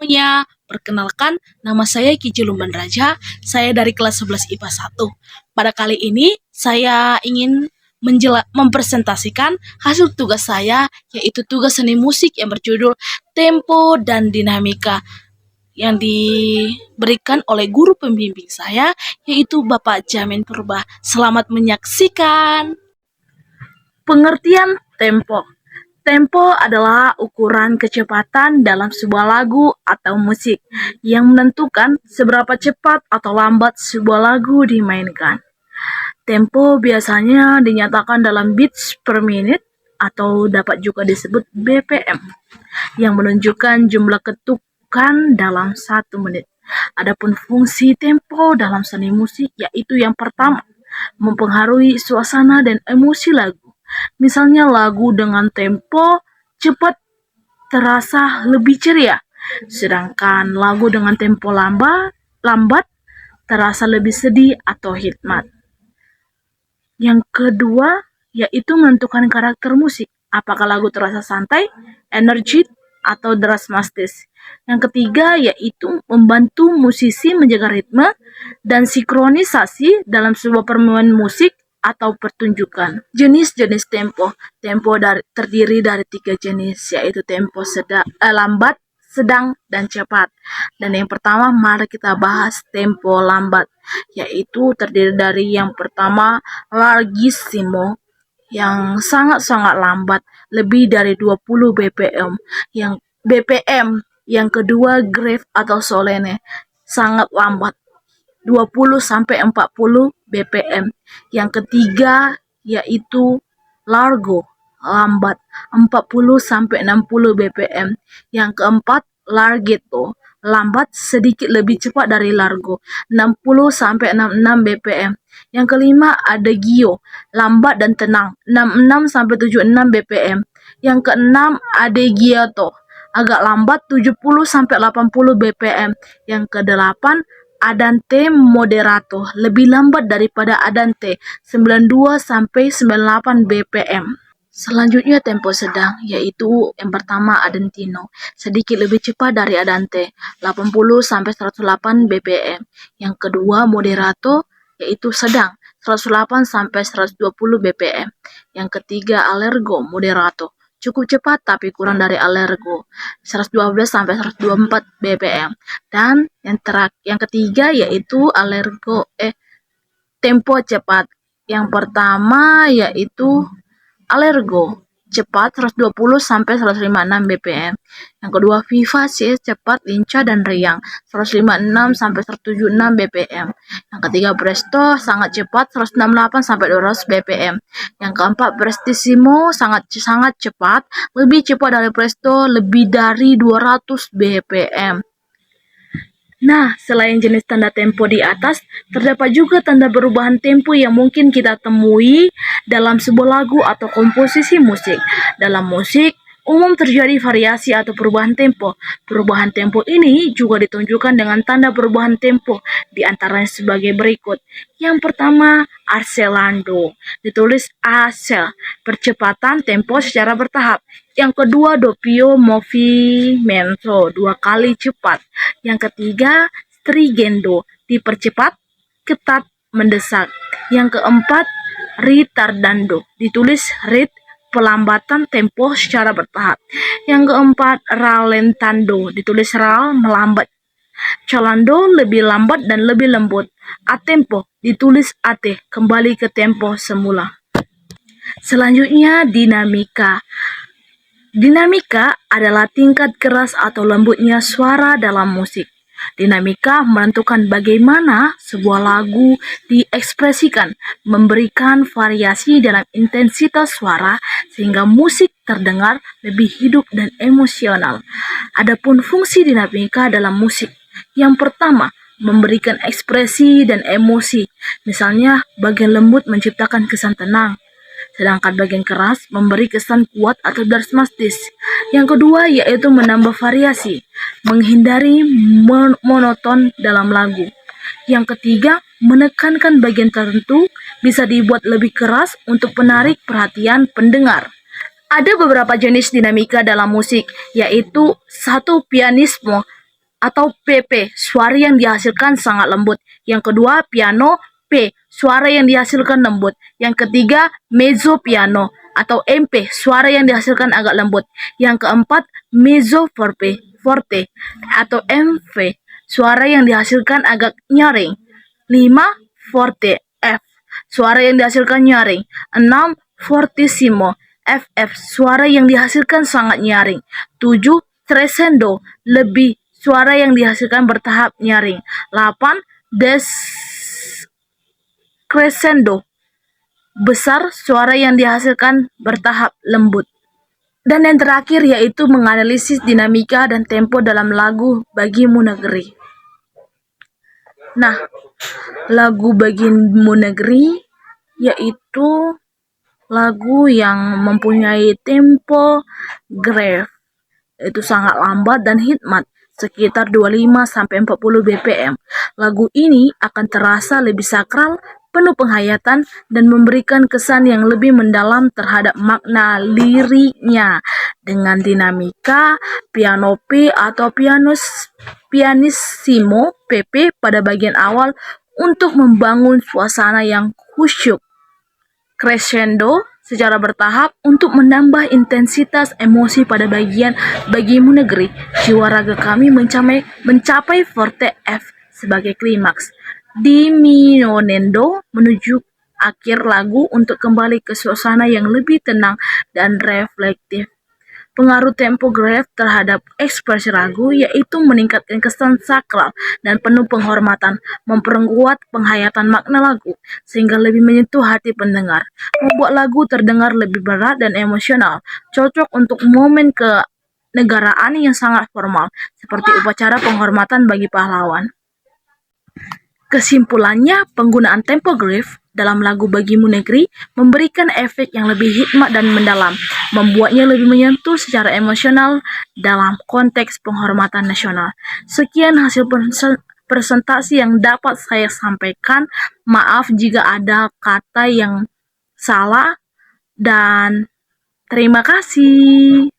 semuanya, perkenalkan nama saya Kiji Lumban Raja, saya dari kelas 11 IPA 1. Pada kali ini saya ingin mempresentasikan hasil tugas saya, yaitu tugas seni musik yang berjudul Tempo dan Dinamika yang diberikan oleh guru pembimbing saya, yaitu Bapak Jamin Purba. Selamat menyaksikan. Pengertian tempo. Tempo adalah ukuran kecepatan dalam sebuah lagu atau musik yang menentukan seberapa cepat atau lambat sebuah lagu dimainkan. Tempo biasanya dinyatakan dalam beats per minute atau dapat juga disebut BPM yang menunjukkan jumlah ketukan dalam 1 menit. Adapun fungsi tempo dalam seni musik yaitu yang pertama, mempengaruhi suasana dan emosi lagu. Misalnya lagu dengan tempo cepat terasa lebih ceria, sedangkan lagu dengan tempo lambat terasa lebih sedih atau hikmat. Yang kedua, yaitu menentukan karakter musik. Apakah lagu terasa santai, energik, atau dramatis. Yang ketiga, yaitu membantu musisi menjaga ritme dan sinkronisasi dalam sebuah permainan musik atau pertunjukan. Jenis-jenis tempo. Tempo terdiri dari 3 jenis, yaitu tempo lambat, sedang, dan cepat. Dan yang pertama, mari kita bahas tempo lambat, yaitu terdiri dari yang pertama, largissimo, yang sangat-sangat lambat, lebih dari 20 BPM. Yang kedua, grave atau solene, sangat lambat, 20 sampai 40 BPM. Yang ketiga yaitu largo, lambat, 40 sampai 60 BPM. Yang keempat, larghetto, lambat sedikit lebih cepat dari largo, 60 sampai 66 BPM. Yang kelima, adagio, lambat dan tenang, 66 sampai 76 BPM. Yang keenam, adagiato, agak lambat, 70 sampai 80 BPM. Yang kedelapan, Andante moderato, lebih lambat daripada Andante, 92 sampai 98 BPM. Selanjutnya tempo sedang, yaitu yang pertama Adantino, sedikit lebih cepat dari Andante, 80 sampai 108 BPM. Yang kedua moderato, yaitu sedang, 108 sampai 120 BPM. Yang ketiga allegro moderato, cukup cepat tapi kurang dari allegro, 112 sampai 124 BPM. Dan yang ketiga yaitu tempo cepat. Yang pertama yaitu allegro, cepat 120 sampai 156 BPM. Yang kedua vivace, cepat, lincah dan riang, 156 sampai 176 BPM. Yang ketiga presto, sangat cepat, 168 sampai 200 BPM. Yang keempat prestissimo, sangat cepat, lebih cepat dari presto, lebih dari 200 BPM. Nah, selain jenis tanda tempo di atas, terdapat juga tanda perubahan tempo yang mungkin kita temui dalam sebuah lagu atau komposisi musik. Dalam musik, umum terjadi variasi atau perubahan tempo. Perubahan tempo ini juga ditunjukkan dengan tanda perubahan tempo, di antaranya sebagai berikut. Yang pertama, accelerando, ditulis accel, percepatan tempo secara bertahap. Yang kedua, doppio movimento, 2 kali cepat. Yang ketiga, stringendo, dipercepat, ketat, mendesak. Yang keempat, ritardando, ditulis rit, pelambatan tempo secara bertahap. Yang keempat, rallentando, ditulis ral, melambat. Chalando, lebih lambat dan lebih lembut. A tempo, ditulis ate, kembali ke tempo semula. Selanjutnya, dinamika. Dinamika adalah tingkat keras atau lembutnya suara dalam musik. Dinamika menentukan bagaimana sebuah lagu diekspresikan, memberikan variasi dalam intensitas suara sehingga musik terdengar lebih hidup dan emosional. Adapun fungsi dinamika dalam musik, yang pertama, memberikan ekspresi dan emosi. Misalnya, bagian lembut menciptakan kesan tenang, sedangkan bagian keras memberi kesan kuat atau dramatis. Yang kedua yaitu menambah variasi, menghindari monoton dalam lagu. Yang ketiga, menekankan bagian tertentu, bisa dibuat lebih keras untuk menarik perhatian pendengar. Ada beberapa jenis dinamika dalam musik, yaitu 1. Pianismo, atau PP, suara yang dihasilkan sangat lembut. Yang kedua, piano, P, suara yang dihasilkan lembut. Yang ketiga, mezzo piano atau MP, suara yang dihasilkan agak lembut. Yang keempat, mezzo forte atau MV, suara yang dihasilkan agak nyaring. 5. Forte, F, suara yang dihasilkan nyaring. 6. Fortissimo, FF, suara yang dihasilkan sangat nyaring. 7. Crescendo, lebih, suara yang dihasilkan bertahap nyaring. 8. Descrescendo, besar, suara yang dihasilkan bertahap lembut. Dan yang terakhir yaitu menganalisis dinamika dan tempo dalam lagu Bagimu Negeri. Nah, lagu Bagimu Negeri yaitu lagu yang mempunyai tempo grave, itu sangat lambat dan hikmat, sekitar 25-40 BPM. Lagu ini akan terasa lebih sakral, penuh penghayatan, dan memberikan kesan yang lebih mendalam terhadap makna liriknya. Dengan dinamika piano P atau pianissimo PP pada bagian awal untuk membangun suasana yang khusyuk. Crescendo secara bertahap untuk menambah intensitas emosi pada bagian Bagimu Negeri. Jiwa raga kami mencapai forte F sebagai klimaks. Diminuendo menuju akhir lagu untuk kembali ke suasana yang lebih tenang dan reflektif. Pengaruh tempo grave terhadap ekspresi lagu yaitu meningkatkan kesan sakral dan penuh penghormatan, memperkuat penghayatan makna lagu sehingga lebih menyentuh hati pendengar, membuat lagu terdengar lebih berat dan emosional, cocok untuk momen kenegaraan yang sangat formal seperti upacara penghormatan bagi pahlawan. Kesimpulannya, penggunaan tempo grave dalam lagu Bagimu Negeri memberikan efek yang lebih hikmat dan mendalam, membuatnya lebih menyentuh secara emosional dalam konteks penghormatan nasional. Sekian hasil presentasi yang dapat saya sampaikan. Maaf jika ada kata yang salah dan terima kasih.